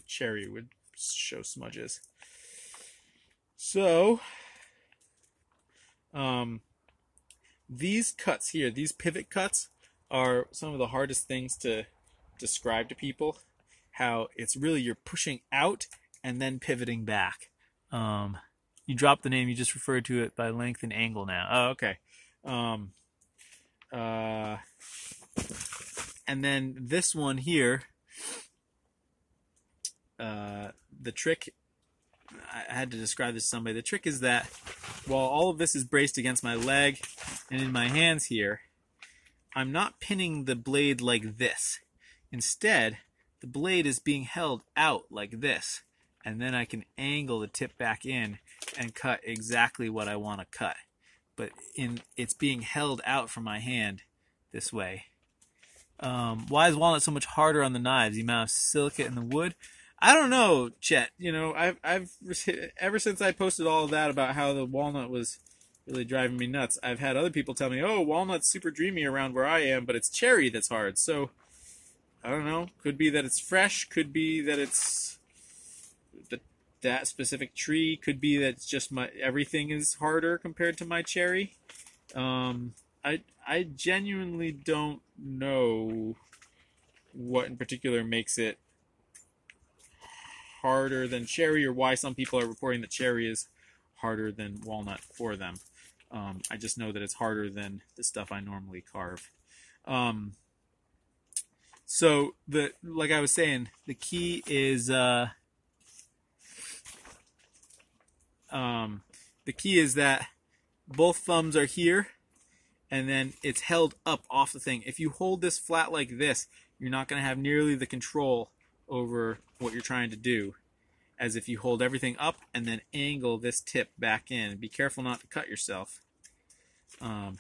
cherry would show smudges. So, these cuts here, these pivot cuts, are some of the hardest things to describe to people. How it's really you're pushing out and then pivoting back. You dropped the name, you just referred to it by length and angle now. Oh, okay. And then this one here, the trick, I had to describe this to somebody. The trick is that while all of this is braced against my leg and in my hands here, I'm not pinning the blade like this. Instead, the blade is being held out like this, and then I can angle the tip back in and cut exactly what I want to cut. But it's being held out from my hand this way. Why is walnut so much harder on the knives? The amount of silicate in the wood? I don't know, Chet. You know, I've ever since I posted all of that about how the walnut was really driving me nuts, I've had other people tell me, oh, walnut's super dreamy around where I am, but it's cherry that's hard. So, I don't know. Could be that it's fresh. Could be that it's that specific tree. Could be that it's just everything is harder compared to my cherry. I genuinely don't know what in particular makes it harder than cherry, or why some people are reporting that cherry is harder than walnut for them. I just know that it's harder than the stuff I normally carve. So like I was saying, the key is that both thumbs are here, and then it's held up off the thing. If you hold this flat like this, you're not going to have nearly the control over what you're trying to do as if you hold everything up and then angle this tip back in. Be careful not to cut yourself. And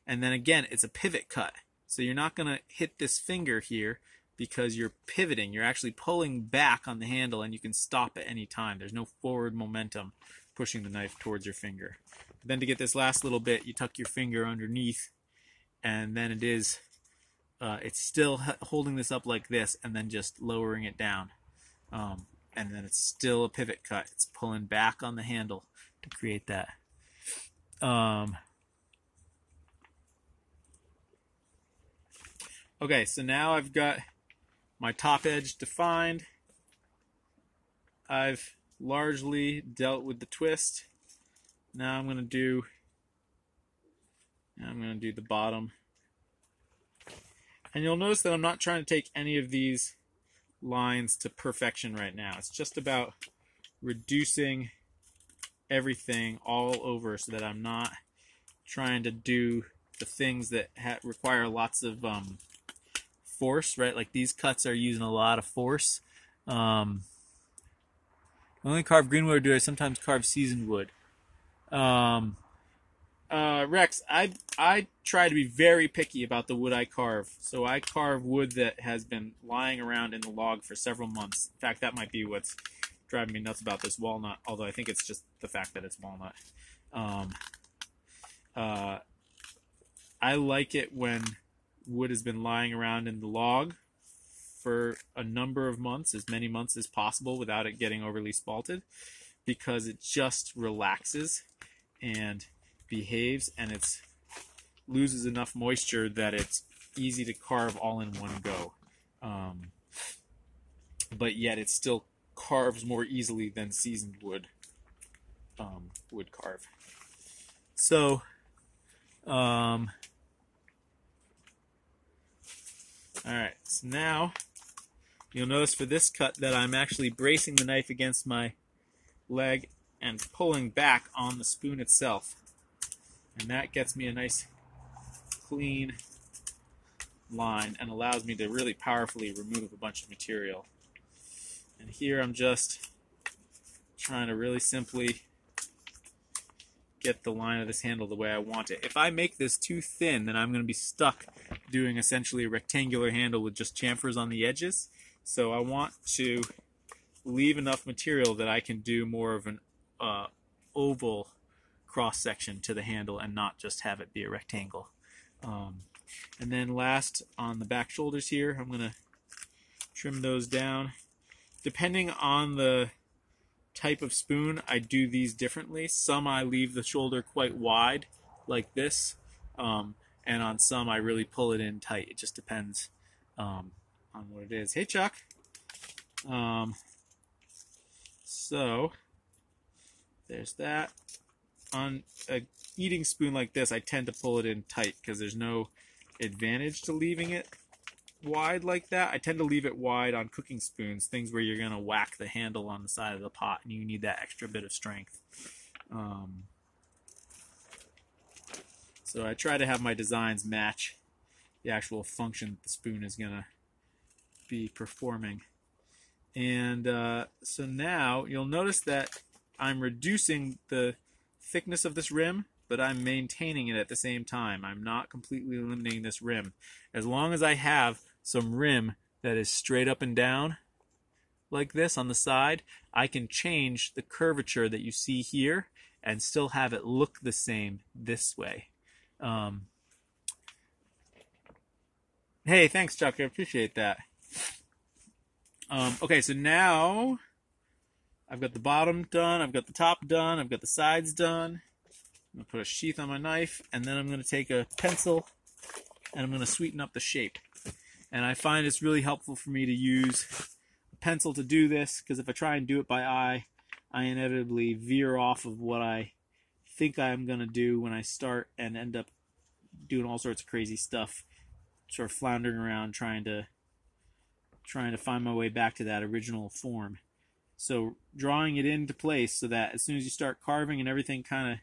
then again, it's a pivot cut. So you're not going to hit this finger here because you're pivoting. You're actually pulling back on the handle, and you can stop at any time. There's no forward momentum pushing the knife towards your finger. Then to get this last little bit, you tuck your finger underneath, and then it's still holding this up like this, and then just lowering it down. And then it's still a pivot cut. It's pulling back on the handle to create that. Okay, so now I've got my top edge defined. I've largely dealt with the twist. Now I'm going to do the bottom. And you'll notice that I'm not trying to take any of these lines to perfection right now. It's just about reducing everything all over so that I'm not trying to do the things that require lots of force, right? Like these cuts are using a lot of force. I only carve green wood, or do I sometimes carve seasoned wood? Rex, I try to be very picky about the wood I carve. So I carve wood that has been lying around in the log for several months. In fact, that might be what's driving me nuts about this walnut, although I think it's just the fact that it's walnut. I like it when wood has been lying around in the log for a number of months, as many months as possible, without it getting overly spalted, because it just relaxes and behaves, and it loses enough moisture that it's easy to carve all in one go. But yet it still carves more easily than seasoned wood would carve. So, alright, so now you'll notice for this cut that I'm actually bracing the knife against my leg and pulling back on the spoon itself. And that gets me a nice clean line and allows me to really powerfully remove a bunch of material. And here I'm just trying to really simply get the line of this handle the way I want it. If I make this too thin, then I'm going to be stuck doing essentially a rectangular handle with just chamfers on the edges. So I want to leave enough material that I can do more of an oval cross section to the handle and not just have it be a rectangle. And then last, on the back shoulders here, I'm going to trim those down. Depending on the type of spoon, I do these differently. Some I leave the shoulder quite wide, like this, and on some I really pull it in tight. It just depends on what it is. Hey, Chuck. So there's that. On a eating spoon like this, I tend to pull it in tight because there's no advantage to leaving it wide like that. I tend to leave it wide on cooking spoons, things where you're going to whack the handle on the side of the pot and you need that extra bit of strength. So I try to have my designs match the actual function that the spoon is going to be performing. And so now you'll notice that I'm reducing the thickness of this rim, but I'm maintaining it at the same time. I'm not completely eliminating this rim. As long as I have some rim that is straight up and down like this on the side, I can change the curvature that you see here and still have it look the same this way. Hey, thanks, Chuck. I appreciate that. Okay, so now I've got the bottom done, I've got the top done, I've got the sides done. I'm going to put a sheath on my knife, and then I'm going to take a pencil and I'm going to sweeten up the shape. And I find it's really helpful for me to use a pencil to do this, because if I try and do it by eye, I inevitably veer off of what I think I'm going to do when I start and end up doing all sorts of crazy stuff, sort of floundering around trying to find my way back to that original form. So drawing it into place so that as soon as you start carving and everything kind of,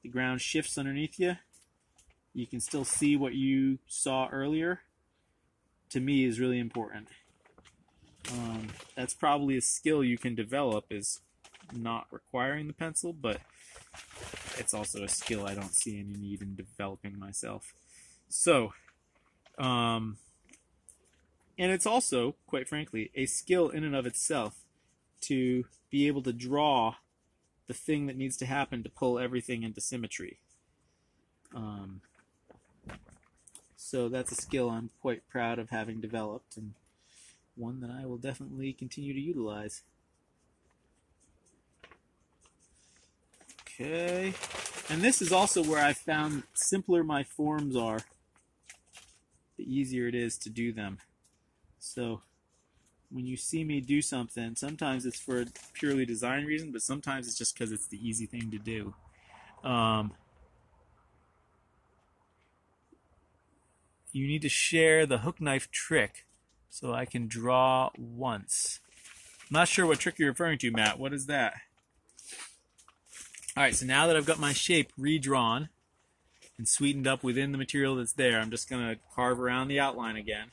the ground shifts underneath you, you can still see what you saw earlier, to me is really important. That's probably a skill you can develop, is not requiring the pencil, but it's also a skill I don't see any need in developing myself. So, and it's also, quite frankly, a skill in and of itself to be able to draw the thing that needs to happen to pull everything into symmetry. So that's a skill I'm quite proud of having developed, and one that I will definitely continue to utilize. Okay, and this is also where I found simpler my forms are, the easier it is to do them. So when you see me do something, sometimes it's for a purely design reason, but sometimes it's just because it's the easy thing to do. You need to share the hook knife trick so I can draw once. I'm not sure what trick you're referring to, Matt. What is that? Alright, so now that I've got my shape redrawn and sweetened up within the material that's there, I'm just going to carve around the outline again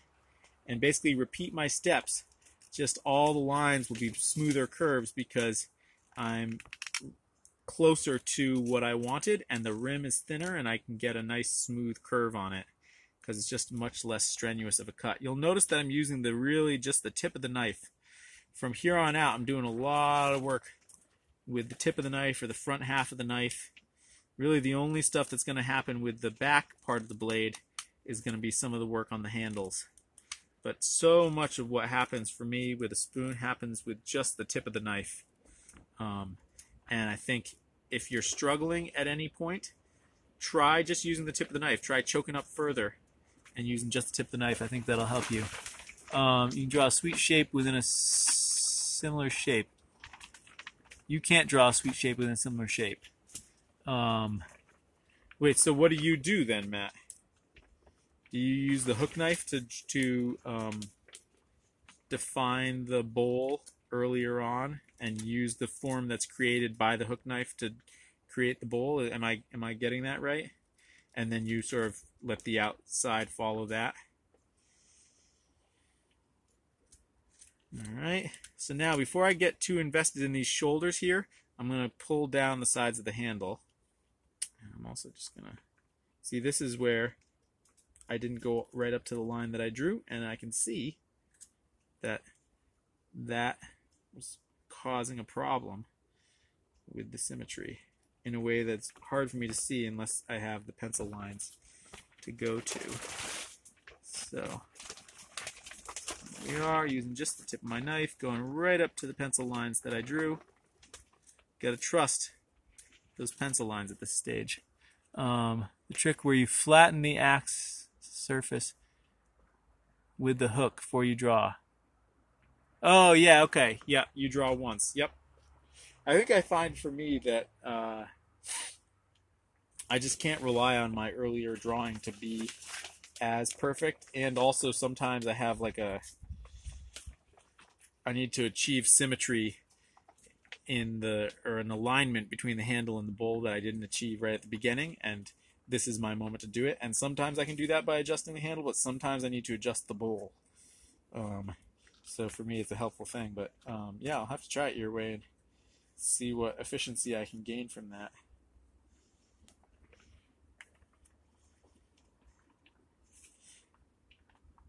and basically repeat my steps. Just all the lines will be smoother curves because I'm closer to what I wanted and the rim is thinner and I can get a nice smooth curve on it because it's just much less strenuous of a cut. You'll notice that I'm using just the tip of the knife. From here on out, I'm doing a lot of work with the tip of the knife or the front half of the knife. Really the only stuff that's going to happen with the back part of the blade is going to be some of the work on the handles. But so much of what happens for me with a spoon happens with just the tip of the knife. And I think if you're struggling at any point, try just using the tip of the knife. Try choking up further and using just the tip of the knife. I think that'll help you. You can draw a sweet shape within a similar shape. You can't draw a sweet shape within a similar shape. Wait, so what do you do then, Matt? Do you use the hook knife to define the bowl earlier on and use the form that's created by the hook knife to create the bowl? Am I getting that right? And then you sort of let the outside follow that. Alright, so now before I get too invested in these shoulders here, I'm going to pull down the sides of the handle. And I'm also just going to see, this is where I didn't go right up to the line that I drew, and I can see that that was causing a problem with the symmetry in a way that's hard for me to see unless I have the pencil lines to go to. So we are using just the tip of my knife, going right up to the pencil lines that I drew. Gotta trust those pencil lines at this stage. The trick where you flatten the axe surface with the hook before you draw. Oh yeah, okay, yeah, you draw once. Yep. I think I find for me that I just can't rely on my earlier drawing to be as perfect, and also sometimes I have like I need to achieve symmetry in an alignment between the handle and the bowl that I didn't achieve right at the beginning, and this is my moment to do it. And sometimes I can do that by adjusting the handle, but sometimes I need to adjust the bowl. So for me, it's a helpful thing. But yeah, I'll have to try it your way and see what efficiency I can gain from that.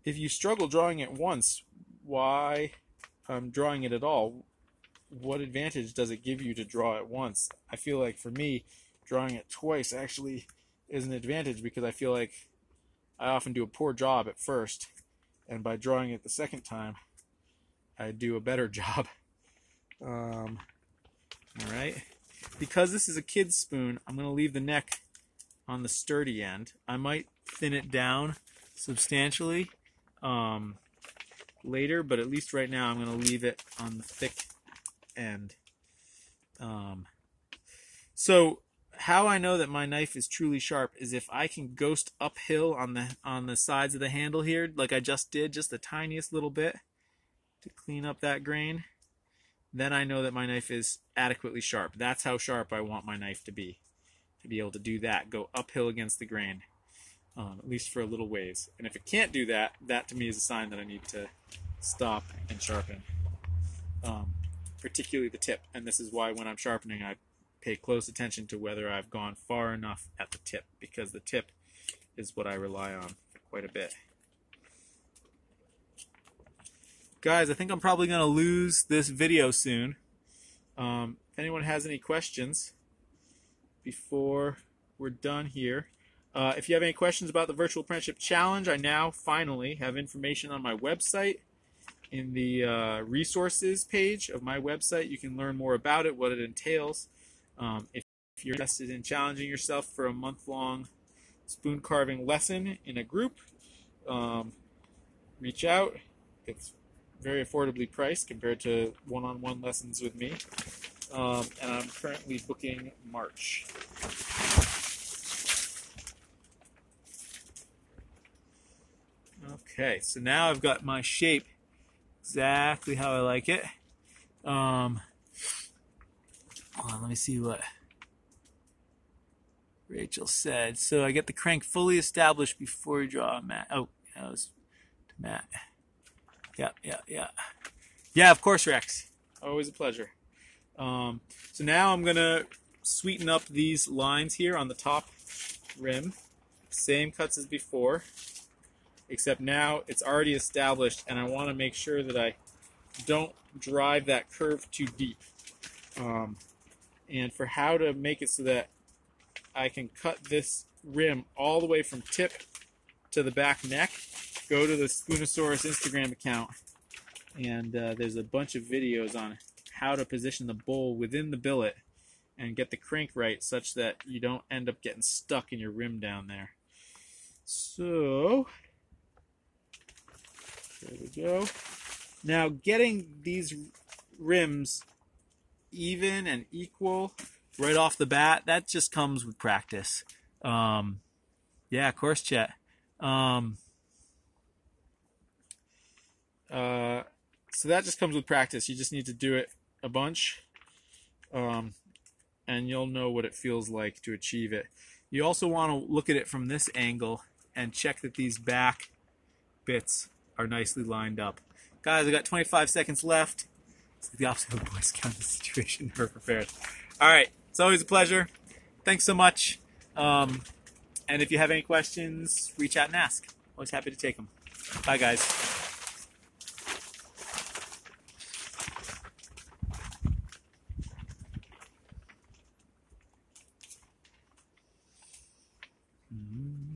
If you struggle drawing it once, why drawing it at all? What advantage does it give you to draw it once? I feel like for me, drawing it twice actually is an advantage, because I feel like I often do a poor job at first, and by drawing it the second time, I do a better job. Alright. Because this is a kid's spoon, I'm going to leave the neck on the sturdy end. I might thin it down substantially later, but at least right now I'm going to leave it on the thick end. So how I know that my knife is truly sharp is if I can ghost uphill on the sides of the handle here, like I just did, just the tiniest little bit to clean up that grain. Then I know that my knife is adequately sharp. That's how sharp I want my knife to be able to do that, go uphill against the grain, at least for a little ways. And if it can't do that, that to me is a sign that I need to stop and sharpen, particularly the tip. And this is why when I'm sharpening, I pay close attention to whether I've gone far enough at the tip, because the tip is what I rely on for quite a bit. Guys, I think I'm probably going to lose this video soon. If anyone has any questions before we're done here, if you have any questions about the Virtual Apprenticeship Challenge, I now finally have information on my website. In the resources page of my website, you can learn more about it, what it entails. If you're interested in challenging yourself for a month-long spoon carving lesson in a group, reach out. It's very affordably priced compared to one-on-one lessons with me. And I'm currently booking March. Okay, so now I've got my shape exactly how I like it. Hold on, let me see what Rachel said. So I get the crank fully established before you draw a mat. Oh, that was to Matt. Yeah. Yeah, of course, Rex. Always a pleasure. So now I'm going to sweeten up these lines here on the top rim. Same cuts as before, except now it's already established, and I want to make sure that I don't drive that curve too deep. And for how to make it so that I can cut this rim all the way from tip to the back neck, go to the Spoonosaurus Instagram account, and there's a bunch of videos on how to position the bowl within the billet and get the crank right such that you don't end up getting stuck in your rim down there. So, there we go. Now, getting these rims even and equal right off the bat, that just comes with practice. Yeah, of course, Chet. So that just comes with practice. You just need to do it a bunch, and you'll know what it feels like to achieve it. You also want to look at it from this angle and check that these back bits are nicely lined up. Guys, I got 25 seconds left. It's the opposite of a Boy Scout situation. We're prepared. All right, it's always a pleasure. Thanks so much. And if you have any questions, reach out and ask. Always happy to take them. Bye, guys.